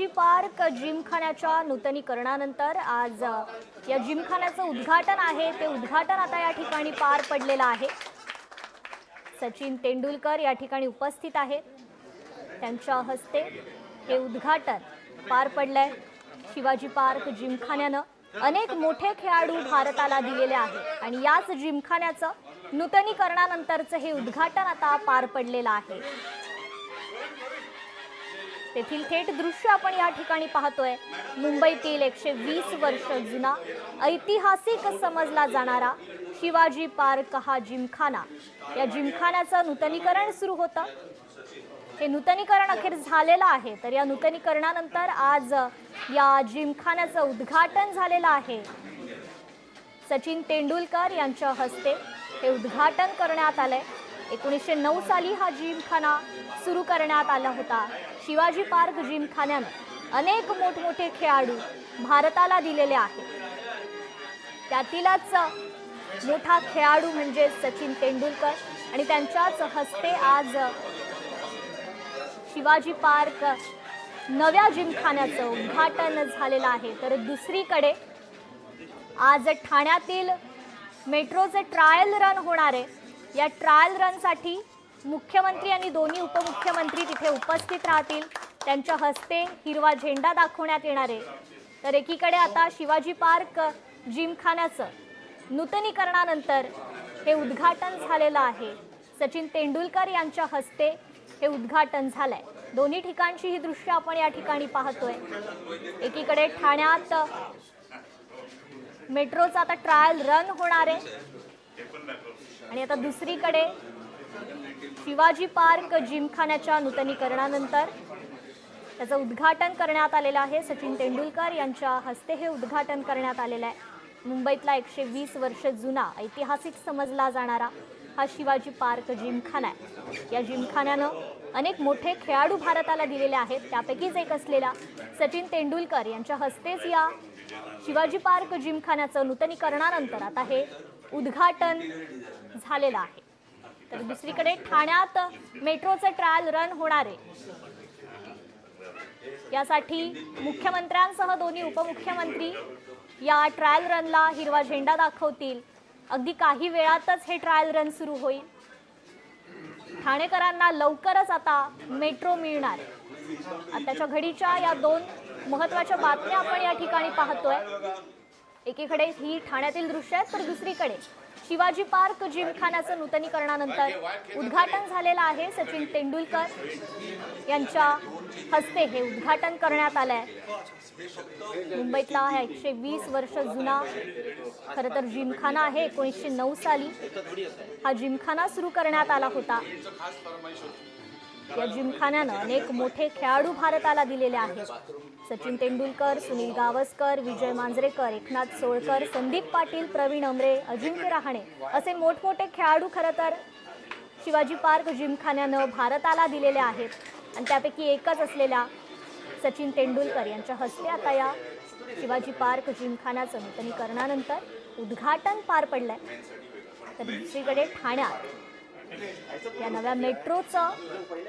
Park जिमखान्याच्या नूतनीकरणानंतर आज या जिमखान्याचं उद्घाटन आहे ते उद्घाटन आता या ठिकाणी पार पडलेलं आहे। सचिन तेंडुलकर या ठिकाणी उपस्थित आहेत, त्यांच्या हस्ते हे उद्घाटन पार पडलंय। शिवाजी पार्क जिमखान्यानं अनेक मोठे खेळाडू भारताला दिलेले आहेत आणि याच जिमखान्याचं नूतनीकरणानंतरचं हे उद्घाटन आता पार पडलेलं आहे। तेथील थेट दृश्य आपण या ठिकाणी पाहतोय। मुंबईतील 120 वर्ष जुना ऐतिहासिक समजला जाणारा शिवाजी पार्क हा जिमखाना, या जिमखान्याचं नूतनीकरण सुरू होतं। हे नूतनीकरण अखेर झालेलं आहे, तर या नूतनीकरणानंतर आज या जिमखान्याचं उद्घाटन झालेलं आहे। सचिन तेंडुलकर यांच्या हस्ते हे उद्घाटन करण्यात आलंय। 1909 साली हा जिमखाना सुरू करण्यात आला होता। शिवाजी पार्क जिमखान्यानं अनेक मोठमोठे खेळाडू भारताला दिलेले आहेत। त्यातीलच मोठा खेळाडू म्हणजे सचिन तेंडुलकर आणि त्यांच्याच हस्ते आज शिवाजी पार्क नव्या जिमखान्याचं उद्घाटन झालेलं आहे। तर दुसरीकडे आज ठाण्यातील मेट्रोचे ट्रायल रन होणार आहे। या ट्रायल रनसाठी मुख्यमंत्री आणि दोन्ही उपमुख्यमंत्री तिथे उपस्थित राहतील, त्यांच्या हस्ते हिरवा झेंडा दाखवण्यात येणार आहे। तर एकीकडे आता शिवाजी पार्क जिमखान्याचं नूतनीकरणानंतर हे उद्घाटन झालेलं आहे। सचिन तेंडुलकर यांच्या हस्ते हे उद्घाटन झालंय। दोन्ही ठिकाणची ही दृश्य आपण या ठिकाणी पाहतोय। एकीकडे ठाण्यात मेट्रोचा आता ट्रायल रन होणार आहे आणि आता दुसरीकडे शिवाजी पार्क जिमखान्याच्या नूतनीकरणानंतर त्याचं उद्घाटन करण्यात आलेलं आहे। सचिन तेंडुलकर यांच्या हस्ते हे उद्घाटन करण्यात आलेलं आहे। मुंबईतला 120 वर्ष जुना ऐतिहासिक समजला जाणारा हा शिवाजी पार्क जिमखाना आहे। या जिमखान्यानं अनेक मोठे खेळाडू भारताला दिलेले आहेत, त्यापैकीच एक असलेला सचिन तेंडुलकर यांच्या हस्तेच या शिवाजी पार्क जिमखान्याचं नूतनीकरणानंतर आता हे उद्घाटन झालेलं आहे। तर दुसरीकडे ठाण्यात मेट्रोचे ट्रायल रन होणार आहे। यासाठी मुख्यमंत्र्यांसह दोन्ही उपमुख्यमंत्री या ट्रायल रनला हिरवा झेंडा दाखवतील। अगदी काही वेळातच हे ट्रायल रन सुरू होईल। ठाणेकरांना लवकरच आता मेट्रो मिळणार आहे। आताच्या घडीच्या या दोन महत्त्वाच्या बातम्या आपण या ठिकाणी पाहतोय। एकीकडे ही ठाण्यातील दृश्य आहेत, तर दुसरीकडे शिवाजी पार्क जिमखान्याचं नूतनीकरणानंतर उद्घाटन झालेलं आहे। सचिन तेंडुलकर यांच्या हस्ते हे उद्घाटन करण्यात आलंय। मुंबईतला हा 120 वर्ष जुना खरं तर जिमखाना आहे। 1909 साली हा जिमखाना सुरू करण्यात आला होता। या जिमखान्यानं अनेक मोठे खेळाडू भारताला दिलेले आहेत। सचिन तेंडुलकर, सुनील गावस्कर, विजय मांजरेकर, एकनाथ सोळकर, संदीप पाटील, प्रवीण अमरे, अजिंक्य रहाणे असे मोठमोठे खेळाडू खरं तर शिवाजी पार्क जिमखान्यानं भारताला दिलेले आहेत आणि त्यापैकी एकच असलेल्या सचिन तेंडुलकर यांच्या हस्ते आता या शिवाजी पार्क जिमखान्याचं नूतनीकरणानंतर उद्घाटन पार पडलंय। तर दुसरीकडे ठाण्यात या नव्या मेट्रोचं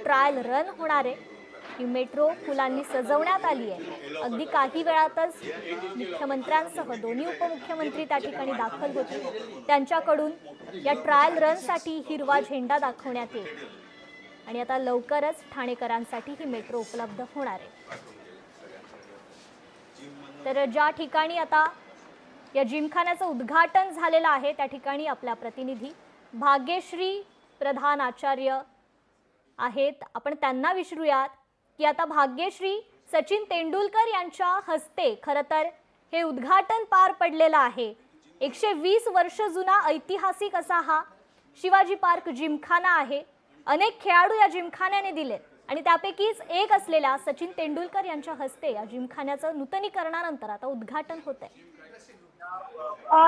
ट्रायल रन होणार आहे। ही मेट्रो फुलांनी सजवण्यात आली आहे। अगदी काही वेळातच मुख्यमंत्र्यांसह दोन्ही उपमुख्यमंत्री त्या ठिकाणी दाखल होतील। त्यांच्याकडून या ट्रायल रनसाठी हिरवा झेंडा दाखवण्यात येईल आणि आता लवकरच ठाणेकरांसाठी ही मेट्रो उपलब्ध होणार आहे। तर ज्या ठिकाणी आता या जिमखान्याचं उद्घाटन झालेलं आहे त्या ठिकाणी आपला प्रतिनिधी भाग्यश्री प्रधान आचार्य आहेत। आपण त्यांना विचारूयात की आता भाग्यश्री, सचिन तेंडुलकर यांच्या हस्ते खरं तर हे उद्घाटन पार पडलेलं आहे। 120 वर्ष जुना ऐतिहासिक असा हा शिवाजी पार्क जिमखाना आहे। अनेक खेळाडू या जिमखान्याने दिलेत आणि त्यापैकीच एक असलेल्या सचिन तेंडुलकर यांच्या हस्ते या जिमखान्याचं नूतनीकरणानंतर आता उद्घाटन होत आहे।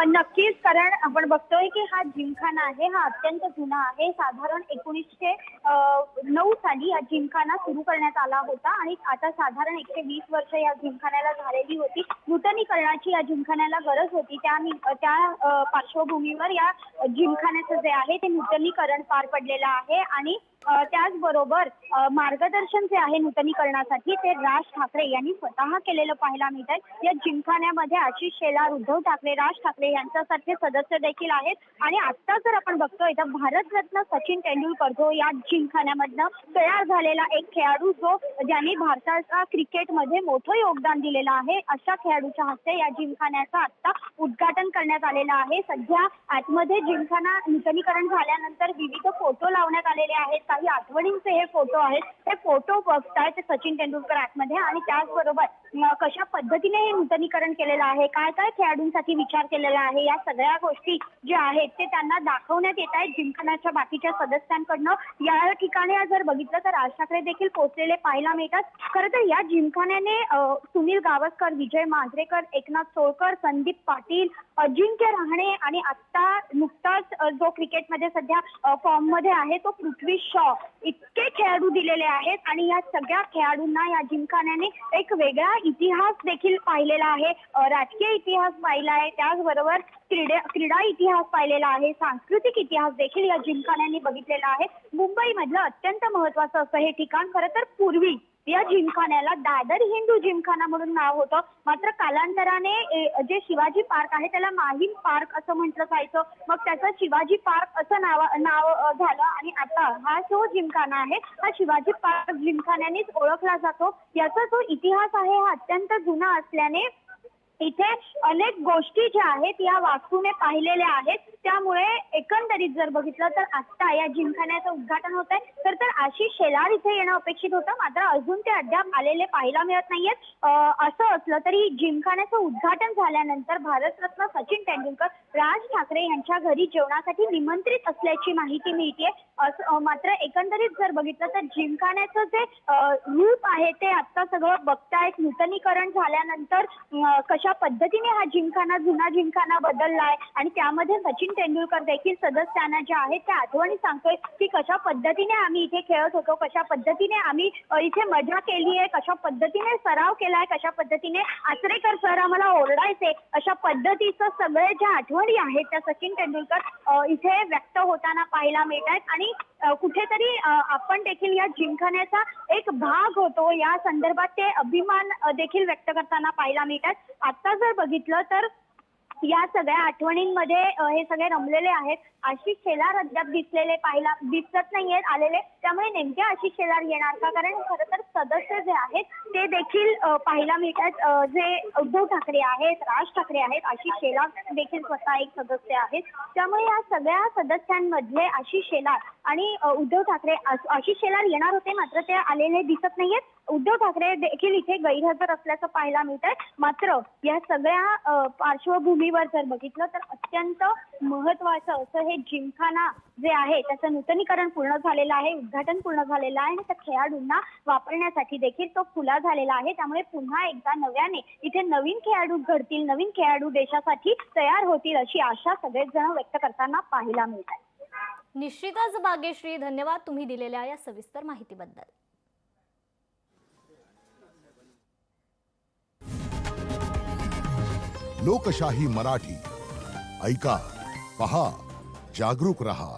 नक्कीच, कारण आपण बघतोय की हा जिमखाना आहे, हा अत्यंत जुना आहे. साधारण 1909 साली हा जिमखाना सुरू करण्यात आला होता आणि आता साधारण 120 वर्ष या जिमखान्याला झालेली होती. नूतनीकरणाची या जिमखान्याला गरज होती. त्या पार्श्वभूमीवर या जिमखान्याचं जे आहे ते नूतनीकरण पार पडलेलं आहे आणि त्याचबरोबर मार्गदर्शन जे आहे नूतनीकरणासाठी ते राज ठाकरे यांनी स्वतः केलेलं पाहायला मिळत आहे. या जिमखान्यामध्ये आशिष शेलार, उद्धव ठाकरे, राज ठाकरे यांच्यासारखे सदस्य देखील आहेत आणि आता जर आपण बघतोय तर भारतरत्न सचिन तेंडुलकर जो या जिमखान्यामधनं तयार झालेला एक खेळाडू जो ज्यांनी भारताच्या क्रिकेटमध्ये मोठं योगदान दिलेलं आहे, अशा खेळाडूच्या हस्ते या जिमखान्याचं आता उद्घाटन करण्यात आलेलं आहे. सध्या आतमध्ये जिमखाना नूतनीकरण झाल्यानंतर विविध फोटो लावण्यात आलेले आहेत. काही आठवणींचे हे फोटो आहेत. हे फोटो बघतायत सचिन तेंडुलकर आतमध्ये आणि त्याचबरोबर कशा पद्धतीने हे नूतनीकरण केलेलं आहे, काय काय खेळाडूंसाठी विचार केलेला आहे, या सगळ्या गोष्टी ज्या आहेत ते त्यांना दाखवण्यात येत आहेत जिमखान्याच्या बाकीच्या सदस्यांकडनं. या ठिकाणी जर बघितलं तर राज ठाकरे देखील पोहोचलेले पाहायला मिळतात. खरं तर या जिमखान्याने सुनील गावस्कर, विजय मांजरेकर, एकनाथ सोळकर, संदीप पाटील, अजिंक्य रहाणे आणि आता नुकताच जो क्रिकेटमध्ये सध्या फॉर्म मध्ये आहे तो पृथ्वी शॉ, इतके खेळाडू दिलेले आहेत आणि या सगळ्या खेळाडूंना या जिमखान्याने एक वेगळा इतिहास देखील पाहिलेला आहे. राजकीय इतिहास पाहिला आहे, त्याचबरोबर क्रीडा इतिहास पाहिलेला आहे, सांस्कृतिक इतिहास देखील या जिमखान्याने बघितलेला आहे. मुंबईमधलं अत्यंत महत्वाचं असं हे ठिकाण. खरं तर पूर्वी या जिमखान्याला दादर हिंदू जिमखाना म्हणून नाव होतं, मात्र कालांतराने जे शिवाजी पार्क आहे त्याला माहीम पार्क असं म्हटलं जायचं, मग त्याचं शिवाजी पार्क असं नाव झालं आणि आता हा जो जिमखाना आहे हा शिवाजी पार्क जिमखान्यानेच ओळखला जातो. याचा जो इतिहास आहे हा अत्यंत जुना असल्याने इथे अनेक गोष्टी ज्या आहेत या वास्तूने पाहिलेल्या आहेत. त्यामुळे एकंदरीत जर बघितलं तर आता या जिमखान्याचं उद्घाटन होत आहे. तर आशिष शेलार इथे येणं अपेक्षित होतं, मात्र अजून ते अद्याप आलेले पाहायला मिळत नाहीयेत. असं असलं तरी जिमखान्याचं उद्घाटन झाल्यानंतर भारतरत्न सचिन तेंडुलकर, राज ठाकरे यांच्या घरी जेवणासाठी निमंत्रित असल्याची माहिती मिळते. मात्र एकंदरीत जर बघितलं तर जिमखान्याचं जे रूप आहे ते आता सगळं बघतायत. नूतनीकरण झाल्यानंतर कशा पद्धतीने हा जिमखाना, जुना जिमखाना बदललाय आणि त्यामध्ये सचिन तेंडुलकर देखील सदस्यांना ज्या आहेत त्या आठवणी सांगतोय की कशा पद्धतीने आम्ही इथे खेळत होतो, कशा पद्धतीने आम्ही इथे मजा केली आहे, कशा पद्धतीने सराव केलाय, कशा पद्धतीने आचरेकर सर आम्हाला ओरडायचे, अशा पद्धतीचं सगळे ज्या आठवणी आहेत त्या सचिन तेंडुलकर इथे व्यक्त होताना पाहायला मिळत आहेत आणि कुठेतरी आपण देखील या जिमखान्याचा एक भाग होतो या संदर्भात ते अभिमान देखील व्यक्त करताना पाहायला मिळतात. आता जर बघितलं तर या सगळ्या आठवणींमध्ये हे सगळे रमलेले आहेत. आशिष शेलार अद्याप दिसत नाहीयेत आलेले, त्यामुळे नेमके आशिष शेलार येणार का? कारण खरं तर सदस्य जे आहेत ते देखील पाहायला मिळतात. जे उद्धव ठाकरे आहेत, राज ठाकरे आहेत, आशिष शेलार देखील स्वतः एक सदस्य आहेत. त्यामुळे या सगळ्या सदस्यांमधले आशिष शेलार आणि उद्धव ठाकरे, आशिष शेलार येणार होते मात्र ते आलेले दिसत नाहीयेत. उद्धव ठाकरे देखील इथे गैरहजर असल्याचं पाहायला मिळत आहे. मात्र या सगळ्या पार्श्वभूमीवर जर बघितलं तर अत्यंत महत्वाचं असं हे जिमखाना जे आहे त्याचं नूतनीकरण पूर्ण झालेलं आहे, उद्घाटन पूर्ण झालेलं आहे आणि त्या खेळाडूंना वापरण्यासाठी देखील तो खुला झालेला आहे. त्यामुळे पुन्हा एकदा नव्याने इथे नवीन खेळाडू घडतील, नवीन खेळाडू देशासाठी तयार होतील अशी आशा सगळेच जण व्यक्त करताना पाहायला मिळत आहे. निश्चितच भाग्यश्री, धन्यवाद तुम्ही दिलेल्या या सविस्तर माहितीबद्दल. लोकशाही मराठी ऐका, पहा, जागरूक रहा.